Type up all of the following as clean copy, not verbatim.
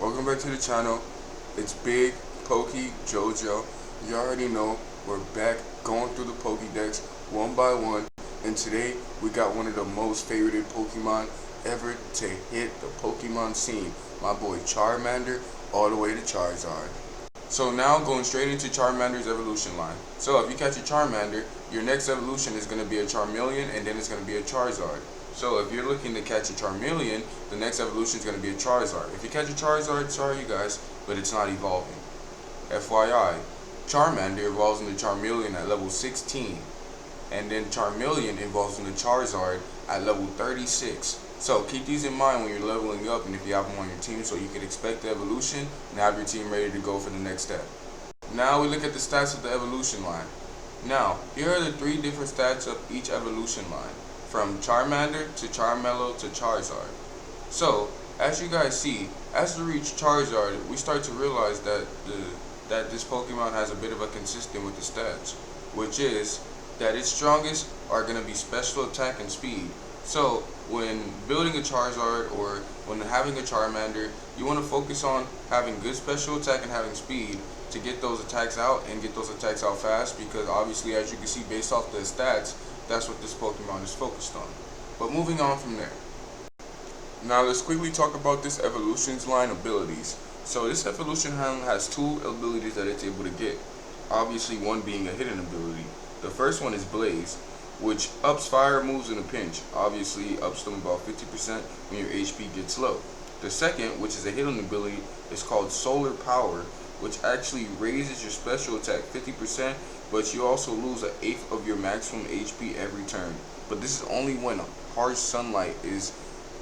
Welcome back to the channel. It's Big Pokey Jojo. You already know we're back going through the pokedex one by one, and today we got one of the most favorited Pokemon ever to hit the Pokemon scene. My boy Charmander all the way to Charizard. So now going straight into Charmander's evolution line. So if you catch a Charmander, your next evolution is going to be a Charmeleon, and then it's going to be a Charizard. So if you're looking to catch a Charmeleon, the next evolution is going to be a Charizard. If you catch a Charizard, sorry you guys, but it's not evolving. FYI, Charmander evolves into Charmeleon at level 16, and then Charmeleon evolves into Charizard at level 36. So keep these in mind when you're leveling up and if you have them on your team, so you can expect the evolution and have your team ready to go for the next step. Now we look at the stats of the evolution line. Now, here are the 3 different stats of each evolution line, from Charmander to Charmeleon to Charizard. So, as you guys see, as we reach Charizard, we start to realize that this Pokemon has a bit of a consistent with the stats, which is that its strongest are going to be special attack and speed. So, when building a Charizard or when having a Charmander, you want to focus on having good special attack and having speed to get those attacks out and get those attacks out fast, because obviously, as you can see based off the stats, that's what this Pokemon is focused on. But moving on from there. Now let's quickly talk about this evolution's line abilities. So this evolution line has 2 abilities that it's able to get. Obviously one being a hidden ability. The first one is Blaze, which ups fire moves in a pinch. Obviously ups them about 50% when your HP gets low. The second, which is a hidden ability, is called Solar Power, which actually raises your special attack 50%, but you also lose 1/8 of your maximum HP every turn. But this is only when harsh sunlight is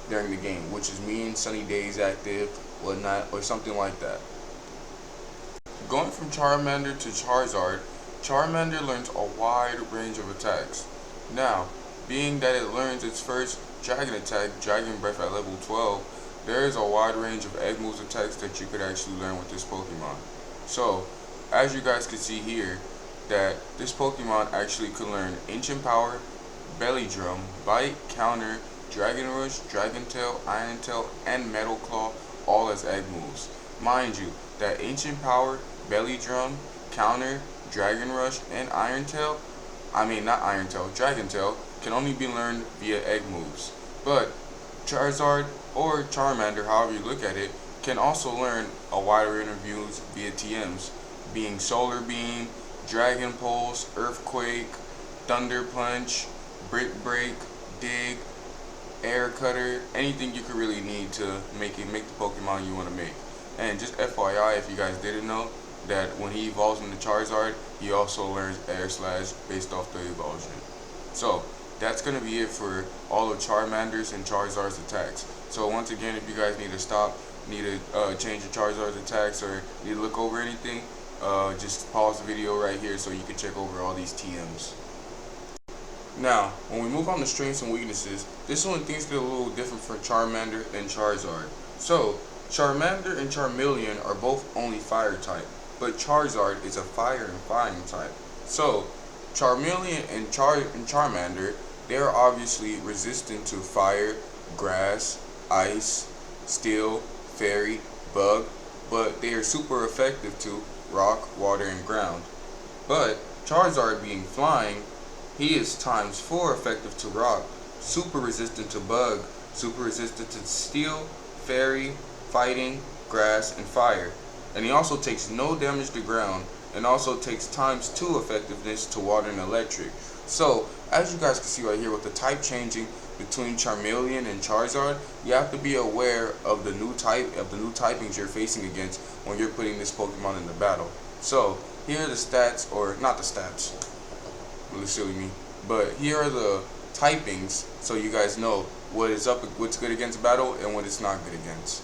during the game, which is mean sunny days active, whatnot, or something like that. Going from Charmander to Charizard, Charmander learns a wide range of attacks. Now, being that it learns its first Dragon attack, Dragon Breath, at level 12, there is a wide range of egg moves attacks that you could actually learn with this Pokemon. So, as you guys can see here, that this Pokemon actually could learn Ancient Power, Belly Drum, Bite, Counter, Dragon Rush, Dragon Tail, Iron Tail, and Metal Claw, all as egg moves. Mind you, that Ancient Power, Belly Drum, Counter, Dragon Rush, and Dragon Tail can only be learned via egg moves. But Charizard or Charmander, however you look at it, can also learn a wide range of views via TMs, being Solar Beam, Dragon Pulse, Earthquake, Thunder Punch, Brick Break, Dig, Air Cutter, anything you could really need to make the Pokemon you want to make. And just FYI, if you guys didn't know, that when he evolves into Charizard, he also learns Air Slash based off the evolution. So that's going to be it for all of Charmander's and Charizard's attacks. So once again, if you guys need to stop, need to change your Charizard's attacks, or need to look over anything, just pause the video right here so you can check over all these TMs. Now, when we move on to strengths and weaknesses, this is when things get a little different for Charmander and Charizard. So, Charmander and Charmeleon are both only fire type, but Charizard is a fire and fighting type. So, Charmeleon and Charmander, they are obviously resistant to fire, grass, ice, steel, fairy, bug, but they are super effective to rock, water, and ground. But Charizard, being flying, he is ×4 effective to rock, super resistant to bug, super resistant to steel, fairy, fighting, grass, and fire. And he also takes no damage to ground, and also takes ×2 effectiveness to water and electric. So, as you guys can see right here with the type changing between Charmeleon and Charizard, you have to be aware of the new typings you're facing against when you're putting this Pokemon in the battle. So, here are the stats, or not the stats, really silly me, but here are the typings so you guys know what's good against battle and what it's not good against.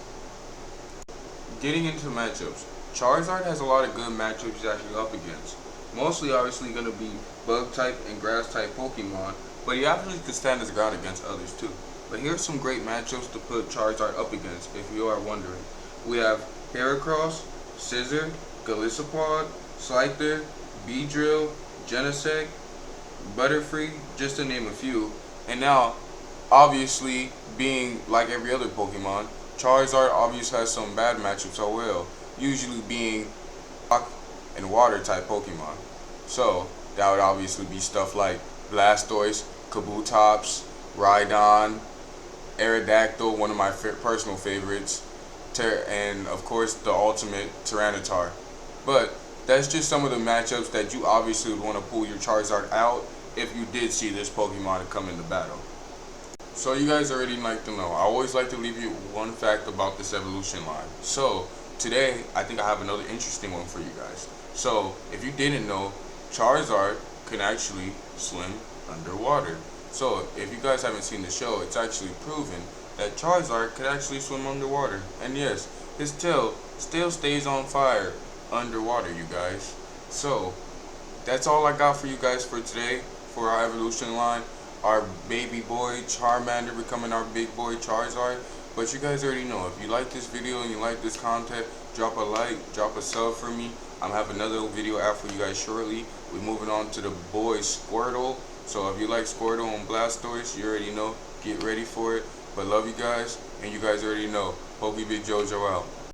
Getting into matchups, Charizard has a lot of good matchups he's actually up against. Mostly obviously going to be bug type and grass type Pokemon, but he actually could stand his ground against others too. But here's some great matchups to put Charizard up against if you are wondering. We have Heracross, Scizor, Golisopod, Scyther, Beedrill, Genesect, Butterfree, just to name a few. And now, obviously, being like every other Pokemon, Charizard obviously has some bad matchups as well, usually being rock and water type Pokemon. So that would obviously be stuff like Blastoise, Kabutops, Rhydon, Aerodactyl, one of my personal favorites, and of course the ultimate Tyranitar. But that's just some of the matchups that you obviously would want to pull your Charizard out if you did see this Pokemon come into battle. So you guys already like to know, I always like to leave you one fact about this evolution line. So today I think I have another interesting one for you guys. So if you didn't know, Charizard can actually swim underwater. So if you guys haven't seen the show, it's actually proven that Charizard could actually swim underwater. And yes, his tail still stays on fire underwater, you guys. So that's all I got for you guys for today for our evolution line. Our baby boy Charmander becoming our big boy Charizard. But you guys already know, if you like this video and you like this content, drop a like, drop a sub for me. I'm have another video out for you guys shortly. We're moving on to the boy Squirtle. So if you like Squirtle and Blastoise, you already know, get ready for it. But love you guys, and you guys already know, Poke Big Jojo out.